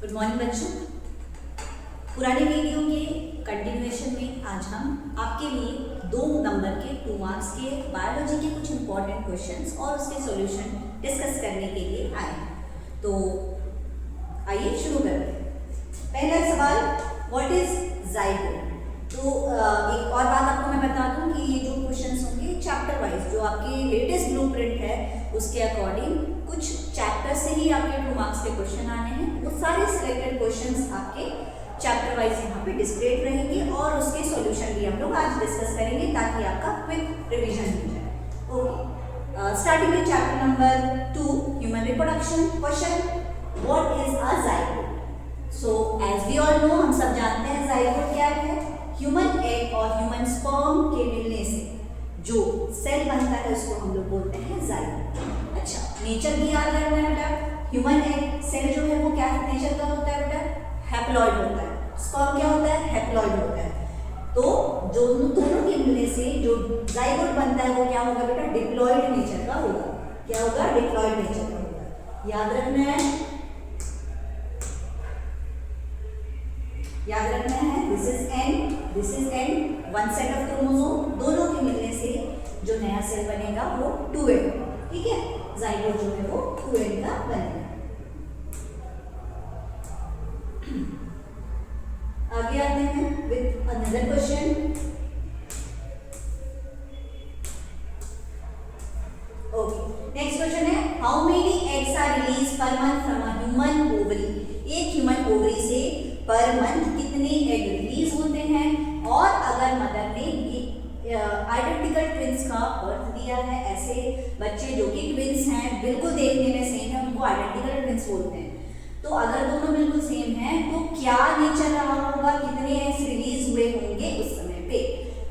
Good morning बच्चों। पुराने video के कंटिन्यूएशन में आज हम आपके लिए 2 नंबर के 2 मार्क्स के बायोलॉजी के कुछ इंपॉर्टेंट क्वेश्चंस और उसके सॉल्यूशन डिस्कस करने के लिए आए हैं। तो आइए शुरू करते हैं। पहला सवाल, व्हाट इज जाइगोट? तो एक और बात आपको मैं बता दूं कि ये जो क्वेश्चंस होंगे चैप्टर वाइज, जो आपके लेटेस्ट ब्लूप्रिंट है उसके अकॉर्डिंग कुछ चैप्टर से ही आपके 2 मार्क्स के क्वेश्चन आने हैं। वो सारे सिलेक्टेड क्वेश्चंस आपके चैप्टर वाइज यहाँ पे डिस्प्लेड रहेंगे और उसके सॉल्यूशन भी हम लोग आज डिस्कस करेंगे ताकि आपका क्विक रिवीजन हो जाए। Okay, starting with chapter number 2, human reproduction. Question, what is a zygote? So as we all know, हम सब जानते हैं जाइगोट क्या है। ह्यूमन एग और ह्यूमन स्पर्म के मिलने से जो सेल बनता है उसको हम लोग बोलते हैं जाइगोट। अच्छा, नेचर भी याद रखना है बेटा। ह्यूमन एग सेल जो है वो क्या नेचर का होता है बेटा? हैप्लॉइड होता है। स्पर्म क्या होता है? हैप्लॉइड होता है। तो जो दोनों के मिलने से जो जाइगोट बनता है वो क्या होगा बेटा? डिप्लॉइड नेचर का होगा। क्या होगा? डिप्लॉइड नेचर का होगा। याद रखना है, याद रखना है। This is an, this is an, one set of chromosome. दोनों के मिलने से जो नया सेल बनेगा वो 2n, ठीक है। जाइगोट जो है वो 2n का बनेगा। आगे आते हैं with another question. Okay, next question है, how many eggs are release per month from a human ovary? एक ह्यूमन ओवरी से पर मंथ कितने एग रिलीज होते हैं? और अगर मदर ने आइडेंटिकल ट्विंस का बर्थ दिया है, ऐसे बच्चे जो कि ट्विंस हैं, बिल्कुल देखने में सेम है, उनको आइडेंटिकल ट्विंस बोलते हैं। तो अगर दोनों बिल्कुल सेम हैं तो क्या नेचर रहा होगा, कितने एग्स रिलीज हुए होंगे उस समय पे?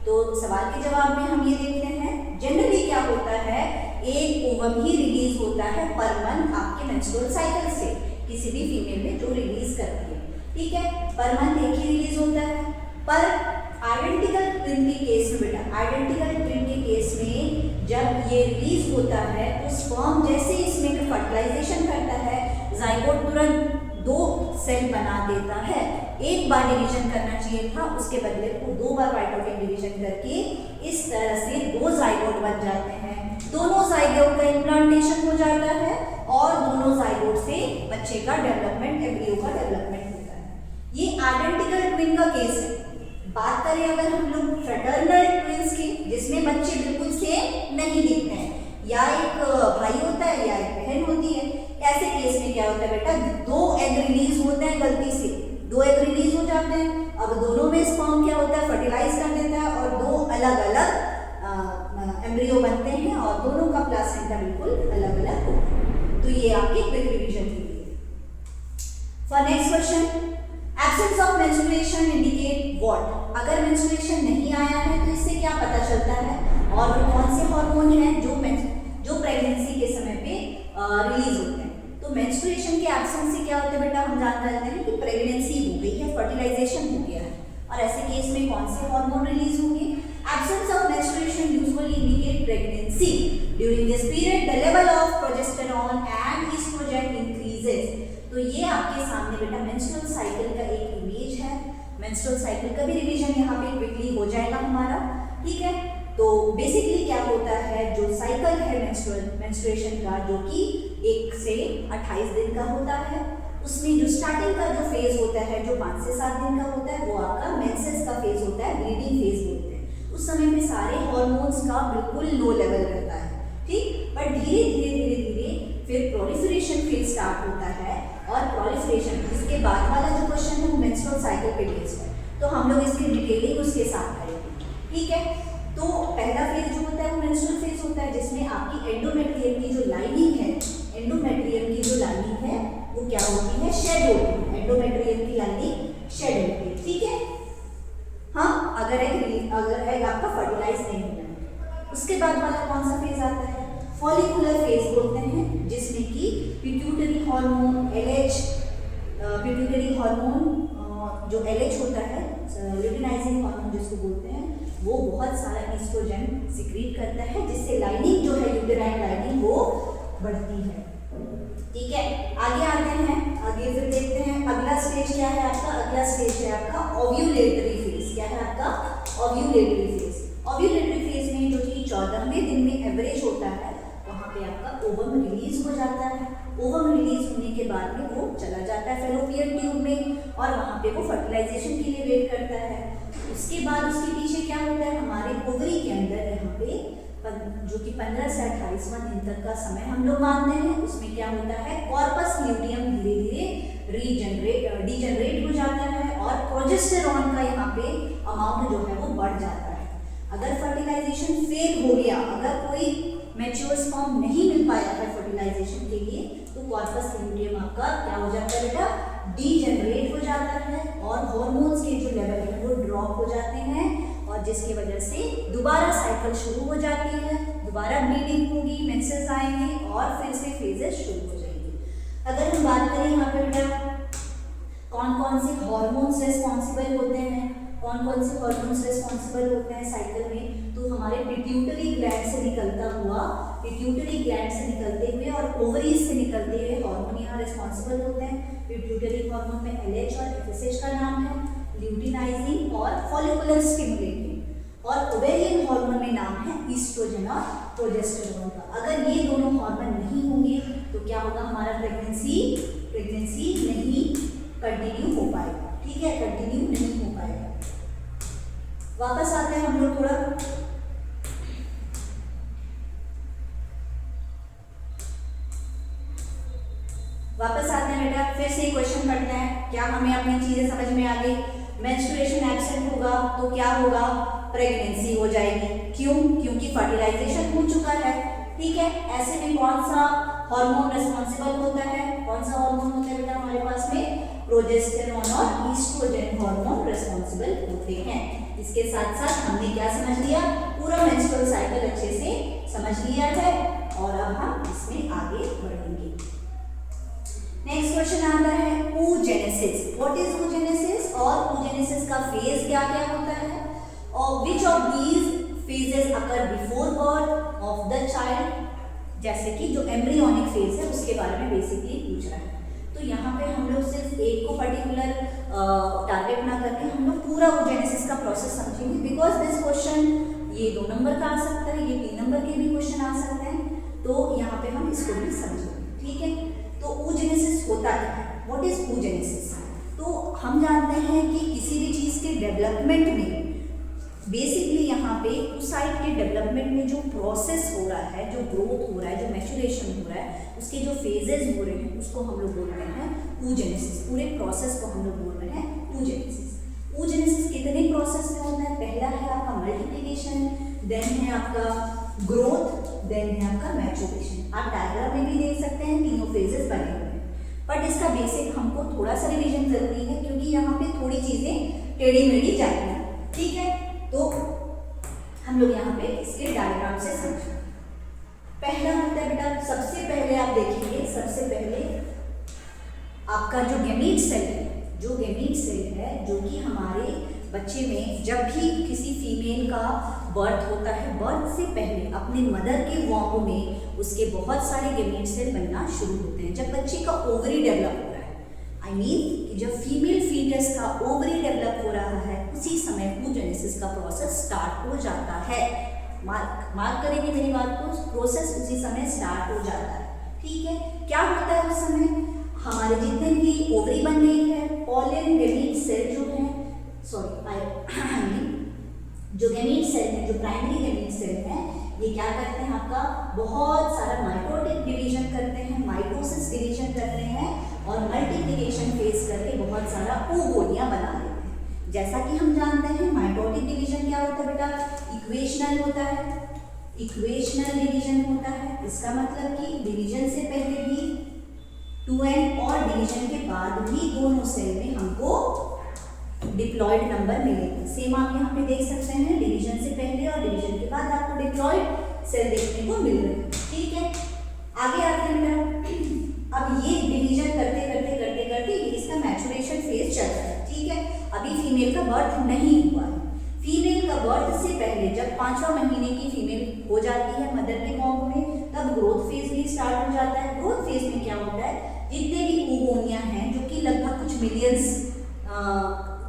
तो सवाल के जवाब में हम ये देखते हैं, जनरली क्या होता है, एक ओवम ही रिलीज होता है पर मंथ आपके मेंस्ट्रुअल साइकिल से, किसी भी फीमेल में जो रिलीज करती है, ठीक है। पर मंथ एक ही रिलीज होता है। पर आइडेंटिकल ट्विन के केस में बेटा, आइडेंटिकल ट्विन के केस में जब ये रिलीज होता है तो स्पर्म जैसे इसमें फर्टिलाइजेशन करता है, जाइगोट तुरंत 2 सेल बना देता है। एक बार डिवीजन करना चाहिए था, उसके बदले वो 2 बार माइटोटिक डिवीजन करके इस तरह से 2 जाइगोट बन जाते हैं। दोनों जाइगोट का इम्प्लांटेशन हो जाता है और दोनों जाइगोट से बच्चे का डेवलपमेंट, एम्ब्रियो का डेवलपमेंट होता है। ये आइडेंटिकल ट्विन का केस है। बात करें अगर हम लोग फ्रेटर्नल ट्विंस की, जिसमें बच्चे बिल्कुल सेम नहीं दिखते हैं, या एक भाई होता है या एक बहन होती है, ऐसे केस में क्या होता है बेटा, 2 एग रिलीज होते हैं, गलती से 2 एग रिलीज हो जाते हैं। अब दोनों में स्पर्म क्या होता है, फर्टिलाइज कर देता है और 2 अलग अलग एम्ब्रियो बनते हैं और दोनों का प्लासेंटा बिल्कुल अलग अलग होता है। तो ये आपकी क्विक रिवीजन थी। For next question, absence of menstruation indicate what? अगर मेंस्ट्रुएशन नहीं आया है तो इससे क्या पता चलता है? और वो कौन से हार्मोन हैं जो प्रेगनेंसी के समय पे रिलीज होते हैं? तो मेंस्ट्रुएशन के एब्सेंस से क्या होता है बेटा, हम जानते हैं कि प्रेगनेंसी हो गई है, फर्टिलाइजेशन हो गया है, और ऐसे केस में कौन से हार्मोन रिलीज होंगे? Absence of menstruation usually indicate pregnancy. During this period the level of progesterone and oestrogen increases. तो ये आपके सामने बेटा मेंस्ट्रुअल साइकिल का एक इमेज है। मेंस्ट्रुअल साइकिल का भी रिवीजन यहाँ पे क्विकली हो जाएगा हमारा, ठीक है। तो बेसिकली क्या होता है, जो साइकिल है मेंस्ट्रुएशन का, जो कि 1 से 28 दिन का होता है, उसमें जो स्टार्टिंग का जो फेज होता है जो 5 से 7 दिन का होता है वो आपका मेंसेस का फेज होता है, ब्लीडिंग फेज बोलते हैं। उस समय में सारे हार्मोन्स का बिल्कुल लो लेवल रहता है, ठीक। पर धीरे धीरे धीरे धीरे फिर प्रोलिफरेशन फेज स्टार्ट होता है, और प्रोलिफरेशन इसके बाद वाला जो क्वेश्चन है वो मेंस्ट्रुअल साइकिल पे बेस्ड है, तो हम लोग इसकी डिटेलिंग उसके साथ करेंगे, ठीक है। तो पहला फेज जो होता है वो मेंस्ट्रुअल फेज होता है, जिसमें आपकी एंडोमेट्रियम की जो लाइनिंग है, एंडोमेट्रियम की जो लाइनिंग है वो क्या होती है, शेड होती है। एंडोमेट्रियम की लाइनिंग शेड होती है, ठीक है। हाँ, अगर एग आपका फर्टिलाइज नहीं होता है। उसके बाद वाला कौन सा फेज आता है, फॉलिकुलर फेज बोलते हैं, जिसमें कि pituitary hormone LH, pituitary hormone जो LH होता है, ल्यूटिनाइजिंग हार्मोन जिसको बोलते हैं, वो बहुत सारा एस्ट्रोजन सिक्रीट करता है, जिससे लाइनिंग जो है यूटेराइन लाइनिंग वो बढ़ती है, ठीक है। आगे आते हैं, आगे फिर देखते हैं अगले क्या है आपका, अगला स्टेज है आपका ओव्यूलेटरी फेज। क्या है आपका, ओव्यूलेटरी फेज। ओव्यूलेटरी फेज में जो कि 14वें दिन में एवरेज होता है, वहाँ पे आपका ओवम रिलीज हो जाता है। ओवम रिलीज होने के बाद में वो चला जाता है फैलोपियन ट्यूब में और वहाँ पे वो फर्टिलाइजेशन के लिए वेट करता है। उसके बाद उसके पीछे क्या होता है, हमारे ओवरी के अंदर यहाँ पे जो कि 15 से 28वां दिन तक का समय हम लोग मानते हैं, उसमें क्या होता है, कॉर्पस ल्यूटियम धीरे धीरे डिजनरेट हो जाता है और प्रोजेस्टेरॉन का यहाँ पे अमाउंट जो है वो बढ़ जाता है। अगर फर्टिलाइजेशन फेल हो गया, अगर कोई मैच्योर स्पर्म नहीं मिल पाया है फर्टिलाइजेशन के लिए, तो कॉर्पस ल्यूटियम आपका क्या हो जाता है बेटा, डिजनरेट हो जाता है और हार्मोन्स के जो लेवल है वो ड्रॉप हो जाते हैं और जिसकी वजह से दोबारा साइकिल शुरू हो जाती है, दोबारा ब्लीडिंग होगी, मेंसेस आएंगे और फिर से फेजेस शुरू हो जाएंगे। अगर हम बात करें यहाँ पे बेटा कौन कौन से हार्मोन्स रेस्पॉन्सिबल होते हैं, कौन कौन से हार्मोन्स रेस्पॉन्सिबल होते हैं साइकिल में, तो हमारे पिट्यूटरी ग्लैंड से निकलता हुआ, पिट्यूटरी ग्लैंड से निकलते हुए और ओवरीज से निकलते हुए हार्मोन यहाँ रेस्पॉन्सिबल होते हैं। पिट्यूटरी हार्मोन में LH और FSH का नाम है, ल्यूटिनाइजिंग और फॉलिकुलर स्टिमुलेटिंग, और ओवेरियन हार्मोन में नाम है ईस्ट्रोजन और प्रोजेस्टेरोन का। अगर ये दोनों हार्मोन नहीं होंगे तो क्या होगा, हमारा प्रेगनेंसी नहीं कंटिन्यू हो पाएगा। ठीक है, कंटिन्यू नहीं हो पाएगा। वापस आते हैं हम लोग थोड़ा, वापस आते हैं बेटा, फिर से क्वेश्चन पढ़ते हैं। क्या हमें अपनी चीजें समझ में आ गई? मेंस्ट्रुएशन एब्सेंट होगा तो क्या होगा, प्रेगनेंसी हो जाएगी। क्यों? क्योंकि फर्टिलाइजेशन हो चुका है। ठीक है, ऐसे में कौन सा हार्मोन रेस्पॉन्सिबल होता है, कौन सा हार्मोन होता है बेटा हमारे पास में, प्रोजेस्टेरोन और ईस्ट्रोजन हार्मोन रेस्पॉन्सिबल होते हैं। इसके साथ साथ हमने क्या समझ लिया, पूरा मेंस्ट्रुअल साइकिल अच्छे से समझ लिया है और अब हम इसमें आगे बढ़ेंगे। नेक्स्ट क्वेश्चन आता है oogenesis। व्हाट इज oogenesis और oogenesis का फेज क्या क्या होता है और which of these phases occur before birth of the child, जैसे कि जो एम्ब्रियोनिक फेज है उसके बारे में बेसिकली पूछ रहा है। तो यहाँ पे हम लोग सिर्फ एक को पर्टिकुलर टारगेट ना करके हम लोग पूरा oogenesis का प्रोसेस समझेंगे, बिकॉज दिस क्वेश्चन ये 2 नंबर का आ सकता है, ये 3 नंबर के भी क्वेश्चन आ सकते हैं, तो यहाँ पे हम इसको भी समझेंगे। ठीक है, तो oogenesis होता क्या है, व्हाट इज oogenesis? तो हम जानते हैं कि किसी भी चीज़ के डेवलपमेंट में बेसिकली यहाँ पे उस साइड के डेवलपमेंट में जो प्रोसेस हो रहा है, जो ग्रोथ हो रहा है, जो मैच्योरेशन हो रहा है, उसके जो फेजेस हो रहे हैं उसको हम लोग बोल रहे हैं oogenesis। पूरे प्रोसेस को हम लोग बोल रहे हैं oogenesis। oogenesis कितने प्रोसेस में होता है? पहला है आपका मल्टीप्लिकेशन, देन है आपका ग्रोथ, देन है आपका मैच्योरेशन। आप डायग्राम में भी देख सकते हैं तीनों फेजेस बने हुए हैं, बट इसका बेसिक हमको थोड़ा सा रिवीजन जरूरी है क्योंकि यहाँ पे थोड़ी चीजें टेढ़ी मेढ़ी जाती हैं। ठीक है, तो हम लोग यहाँ पे इसके डायग्राम से समझें। पहला होता है बेटा, सबसे पहले आप देखेंगे, सबसे पहले आपका जो गैमीट सेल है, जो गैमीट सेल है जो कि हमारे बच्चे में जब भी किसी फीमेल का बर्थ होता है, बर्थ से पहले अपने मदर के वॉम्ब में उसके बहुत सारे गैमीट सेल बनना शुरू होते हैं। जब बच्चे का ओवरी डेवलप हो रहा है, आई मीन कि जब फीमेल फीटस का ओवरी डेवलप हो रहा है, उसी समय oogenesis का प्रोसेस स्टार्ट हो जाता है। मार्क करेंगे मेरी बात को, प्रोसेस उसी समय स्टार्ट हो जाता है। ठीक है, क्या होता है उस समय, हमारे जितने भी ओवरी बन रही है, पॉलन गैमीट सेल जो है, जो गैमीट सेल है, जो प्राइमरी गैमीट सेल है, ये क्या करते हैं, आपका बहुत सारा माइटोटिक डिवीजन करते हैं, माइटोसिस डिवीजन करते हैं और मल्टीप्लिकेशन फेस करके बहुत सारा ओवोनिया बना लेते हैं। जैसा कि हम जानते हैं माइटोटिक डिवीजन क्या होता है बेटा, इक्वेशनल होता है, इक्वेशनल डिवीजन होता है। इसका मतलब कि डिवीजन से पहले भी 2n और डिवीजन के बाद भी दोनों सेल में हमको डिप्लॉयड नंबर मिलेगा। सेम आप यहाँ पे देख सकते हैं, डिवीजन से पहले और डिवीजन के बाद आपको डिप्लॉयड सेल देखने को मिल रहे हैं। ठीक है, आगे आते हैं। अब ये डिवीजन करते करते करते करते इसका मैच्योरेशन फेज चल रहा है। ठीक है, अभी फीमेल का बर्थ नहीं हुआ है। फीमेल का बर्थ से पहले जब 5वां महीने की फीमेल हो जाती है मदर के वॉम्ब में, तब ग्रोथ फेज भी स्टार्ट हो जाता है। ग्रोथ फेज में क्या होता है, जितने भी ओवोनिया हैं जो कि लगभग कुछ मिलियंस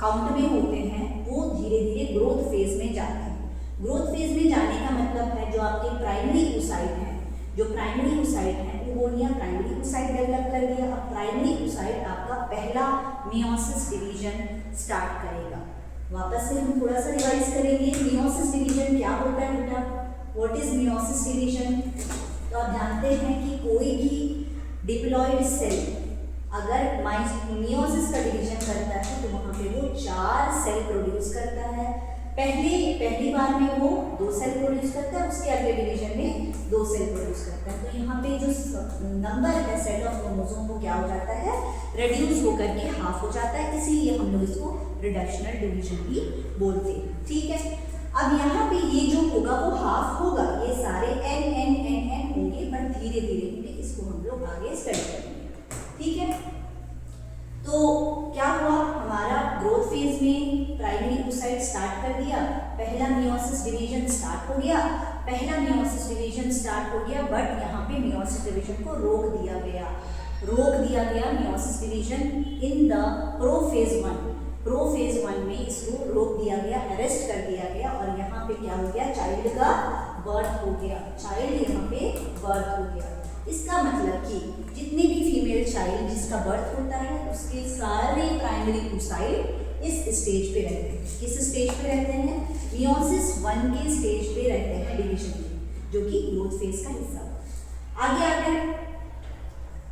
काउंट में होते हैं वो धीरे धीरे ग्रोथ फेज में जाते हैं। ग्रोथ फेज में जाने का मतलब है जो आपके प्राइमरी oocyte हैं, जो प्राइमरी oocyte हैं वो बोलिए प्राइमरी oocyte डेवलप कर दिया। अब प्राइमरी oocyte आपका पहला मियोसिस डिवीजन स्टार्ट करेगा। वापस से हम थोड़ा सा रिवाइज करेंगे। मियोसिस डिवीजन क्या होता है बेटा, व्हाट इज मियोसिस डिवीजन? तो आप जानते हैं कि कोई भी डिप्लॉयड सेल अगर मियोसिस का डिवीजन करता है तो वहाँ पे वो 4 सेल प्रोड्यूस करता है। पहली बार में वो 2 सेल प्रोड्यूस करता है, उसके अगले डिवीजन में 2 सेल प्रोड्यूस करता है। तो यहाँ पे जो नंबर है सेट ऑफ क्रोमोसोम वो क्या हो जाता है, रिड्यूस होकर के हाफ हो जाता है, इसीलिए हम लोग इसको रिडक्शनल डिवीजन भी बोलते हैं। ठीक है, अब यहाँ पे ये जो होगा वो हाफ होगा, ये सारे n होंगे, बट धीरे धीरे इसको हम लोग आगे स्टडी करेंगे। ठीक है, तो क्या हुआ, हमारा ग्रोथ फेज में प्राइमरी oocyte स्टार्ट कर दिया, पहला मियोसिस डिवीजन स्टार्ट हो गया, बट यहाँ पे मियोसिस डिवीजन को रोक दिया गया meiosis division in the prophase 1 में इसको रोक दिया गया, अरेस्ट कर दिया गया, और यहाँ पे क्या हो गया, चाइल्ड का बर्थ हो गया, इसका मतलब कि जितने भी फीमेल चाइल्ड जिसका बर्थ होता है उसके सारे प्राइमरी oocyte इस स्टेज पे रहते हैं। किस स्टेज पे रहते हैं, मियोसिस 1 के स्टेज पे रहते हैं डिवीजन में, जो कि ग्रोथ फेज का हिस्सा। आगे आते हैं,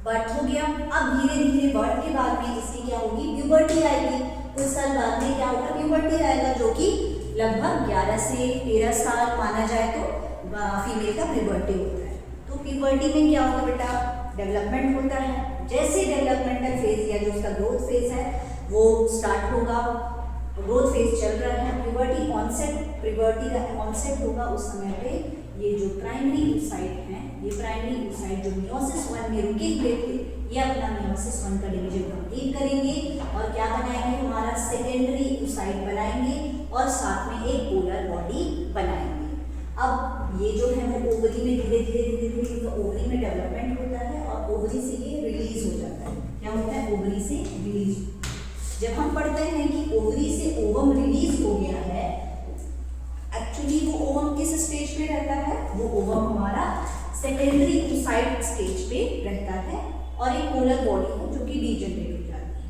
बर्थ हो गया, अब धीरे धीरे बर्थ के बाद में इसकी क्या होगी, प्यूबर्टी आएगी। कुछ साल बाद में क्या होगा, प्यूबर्टी आएगा, जो कि लगभग 11 से 13 साल माना जाए तो फीमेल का प्यूबर्टी होता है। तो प्यूबर्टी में क्या होगा बेटा, डेवलपमेंट होता है। जैसे डेवलपमेंटल फेज या जो उसका ग्रोथ फेज है वो स्टार्ट होगा, ग्रोथ फेज चल रहा है, प्यूबर्टी का ऑनसेट होगा, उस समय पे ये जो प्राइमरी oocyte हैं, ये प्राइमरी oocyte जो मियोसिस 1 में रुके हुए थे, ये अपना मियोसिस 1 का डिवीजन कंप्लीट करेंगे और क्या बनाएंगे, हमारा सेकेंडरी oocyte बनाएंगे और साथ में एक पोलर बॉडी बनाएंगे। अब ये जो है वो ओवरी में धीरे धीरे तो ओवरी में डेवलपमेंट होता है और ओवरी से ये रिलीज हो जाता है। क्या होता है, ओवरी से रिलीज। जब हम पढ़ते हैं कि ओवरी से ओवम रिलीज हो गया है, एक्चुअली वो ओवम किस स्टेज पे रहता है, वो ओवम हमारा सेकेंडरी oocyte स्टेज पे रहता है और एक पोलर बॉडी है जो कि डीजनरेट हो जाती है।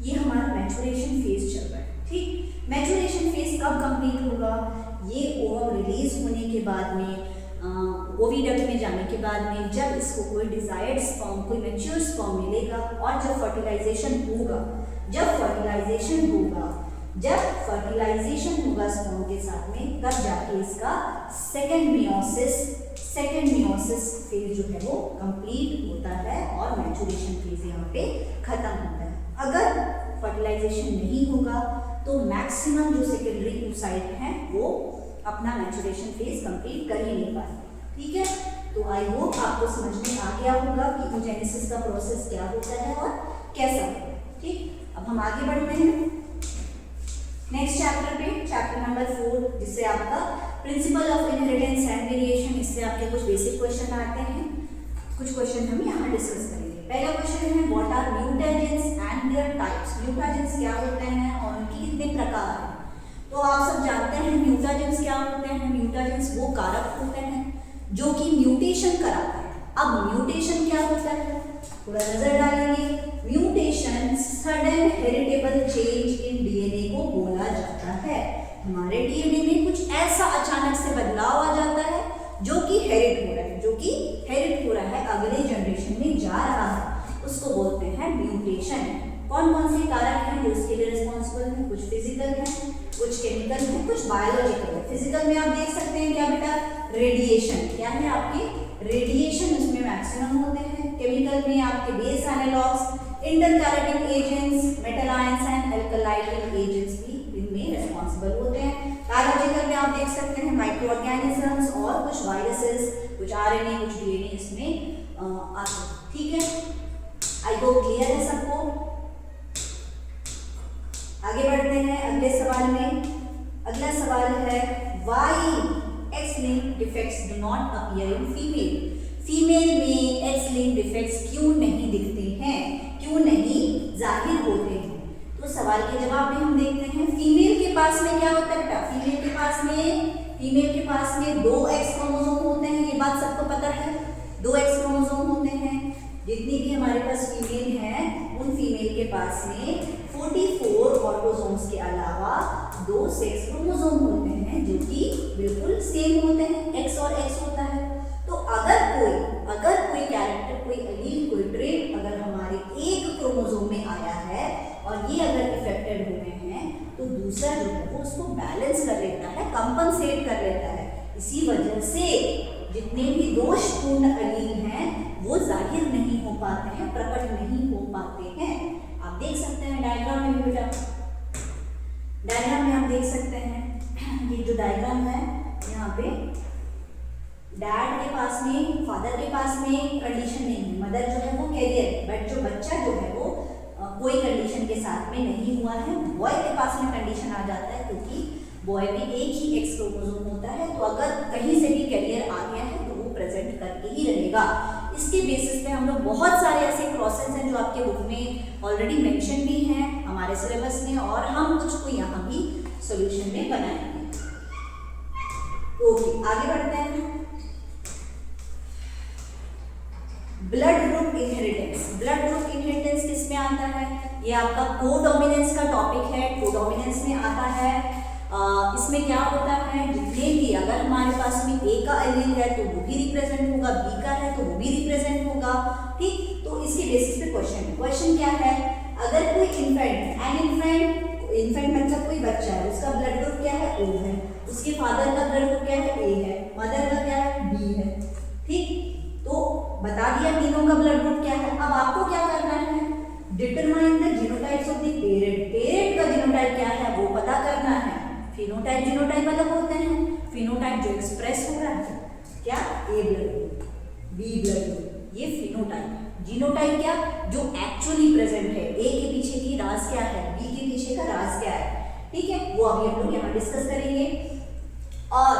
ये हमारा मैच्योरेशन फेज चल रहा है। ठीक, मैच्योरेशन फेज कब कंप्लीट होगा, ये ओवम रिलीज होने के बाद में, ओविडक्ट में जाने के बाद में, जब इसको कोई डिजायर्ड स्पर्म, कोई मैच्योर स्पर्म मिलेगा और जब फर्टिलाइजेशन होगा स्पर्म के साथ में, तब जाके इसका सेकेंड मियोसिस फेज जो है वो कंप्लीट होता है और मैच्योरेशन फेज यहाँ पे खत्म होता है। अगर फर्टिलाइजेशन नहीं होगा तो मैक्सिमम जो सेकेंडरी oocyte हैं वो अपना मैच्योरेशन फेज कंप्लीट कर ही नहीं पाए। ठीक है, तो आई होप आपको समझ में आ गया होगा कि oogenesis का प्रोसेस क्या होता है और कैसा होता है। ठीक, अब हम आगे बढ़ते हैं नेक्स्ट चैप्टर पे, चैप्टर नंबर 4, जिससे आपका principle of inheritance and variation, इससे आपके कुछ बेसिक क्वेश्चन आते हैं। कुछ क्वेश्चन हम यहाँ डिस्कस करेंगे। पहला क्वेश्चन है, what are mutagens and their types. Mutagens क्या होते हैं और उनके कितने प्रकार हैं। तो आप सब जानते हैं म्यूटेजेंस क्या होते हैं। म्यूटेजेंस वो कारक होते हैं जो कि म्यूटेशन कराता है। अब म्यूटेशन क्या होता है, थोड़ा नजर डालेंगे। Mutation sudden heritable change in DNA को बोला जाता है। हमारे डीएनए में कुछ ऐसा अचानक से बदलाव आ जाता है जो कि हेरिट हो रहा है, अगले जनरेशन में जा रहा है, उसको बोलते हैं म्यूटेशन। कौन कौन से कारक हैं जो इसके लिए रिस्पॉन्सिबल हैं, कुछ फिजिकल हैं, कुछ केमिकल हैं, कुछ बायोलॉजिकल है। फिजिकल में आप देख सकते हैं क्या बेटा, रेडिएशन, क्या है आपके रेडिएशन, उसमें मैक्सिमम होते हैं। केमिकल में आपके base analogues, intercalating agents, metal ions and alkylating agents भी इनमें रिस्पॉन्सिबल होते हैं। बायोलॉजिकल में आप देख सकते हैं माइक्रो ऑर्गेनिजम्स और कुछ वायरसेस, कुछ आरएनए, कुछ डीएनए इसमें आते हैं। ठीक है, आई होप क्लियर है सबको। आगे बढ़ते हैं अगले सवाल में। अगला सवाल है, why X-linked defects do not appear in female। Female में X-linked defects क्यों नहीं दिखते हैं, क्यों नहीं जाहिर होते सवाल के जवाब में हम देखते हैं फीमेल के पास में क्या होता है बेटा, फीमेल के पास में 2 एक्स क्रोमोसोम होते हैं, ये बात सबको पता है। 2 एक्स क्रोमोसोम होते हैं। जितनी भी हमारे पास फीमेल हैं उन फीमेल के पास में 44 ऑटोसोम्स के अलावा 2 सेक्स क्रोमोसोम होते हैं जो कि बिल्कुल सेम होते हैं, एक्स और एक्स होता है। तो अगर कोई कैरेक्टर, कोई एलील, कोई ट्रेट अगर हमारे एक क्रोमोसोम में आया है और ये अगर इफेक्टेड हुए हैं तो दूसरा जो है वो उसको बैलेंस कर लेता है, कंपनसेट कर लेता है। इसी वजह से जितने भी दोषपूर्ण एलील हैं वो जाहिर नहीं हो पाते हैं, प्रकट नहीं हो पाते हैं। आप देख सकते हैं डायग्राम में भी बेटा, डायग्राम में आप देख सकते हैं ये जो डायग्राम है यहाँ पे डैड के पास में, फादर के पास में कंडीशन नहीं है, मदर जो है वो कैरियर, बट जो बच्चा जो है वो कोई कंडीशन के साथ में नहीं हुआ है। बॉय के पास में कंडीशन आ जाता है क्योंकि बॉय में एक ही एक्स क्रोमोसोम होता है, तो अगर कहीं से भी कैरियर आ गया है तो वो प्रेजेंट करके ही रहेगा। इसके बेसिस पे हम लोग बहुत सारे ऐसे क्रॉसेस हैं जो आपके बुक में ऑलरेडी मेंशन भी हैं हमारे सिलेबस में, और हम कुछ को यहाँ भी सॉल्यूशन में बनाएंगे। ओके, आगे बढ़ते हैं। Blood group inheritance. Blood group inheritance किस में आता है? ये आपका कोडोमिनेंस का टॉपिक है, कोडोमिनेंस में आता है। इसमें क्या होता है, जितने भी अगर हमारे पास में ए का एलील है तो वो भी रिप्रेजेंट होगा, बी का है तो वो भी रिप्रेजेंट होगा, ठीक। तो इसके बेसिस पे क्वेश्चन क्या है, अगर कोई इन्फेंट मतलब कोई बच्चा है, उसका ब्लड ग्रुप क्या है, ओ है, उसके फादर का ब्लड ग्रुप क्या है, ए है, मदर का क्या है, बी है, ठीक। तो बता दिया तीनों का ब्लड ग्रुप क्या है। अब आपको क्या करना है, determine the genotypes of the parent. Parent का जीनोटाइप क्या है वो पता करना है। फिनोटाइप जीनोटाइप अलग होते हैं। फिनोटाइप जो एक्सप्रेस हो रहा है क्या, A blood group, B blood group, ये फिनोटाइप। जीनोटाइप क्या, जो एक्चुअली प्रेजेंट है, ए के पीछे की राज क्या है, बी के पीछे का राज क्या है, ठीक है, वो अभी हम लोग यहाँ डिस्कस करेंगे। और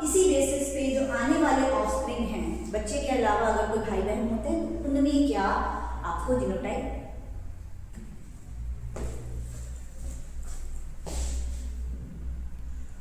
इसी बेसिस पे जो आने वाले ऑफस्प्रिंग हैं, बच्चे के अलावा अगर कोई भाई बहन होते हैं तो उनमें क्या आपको जीनोटाइप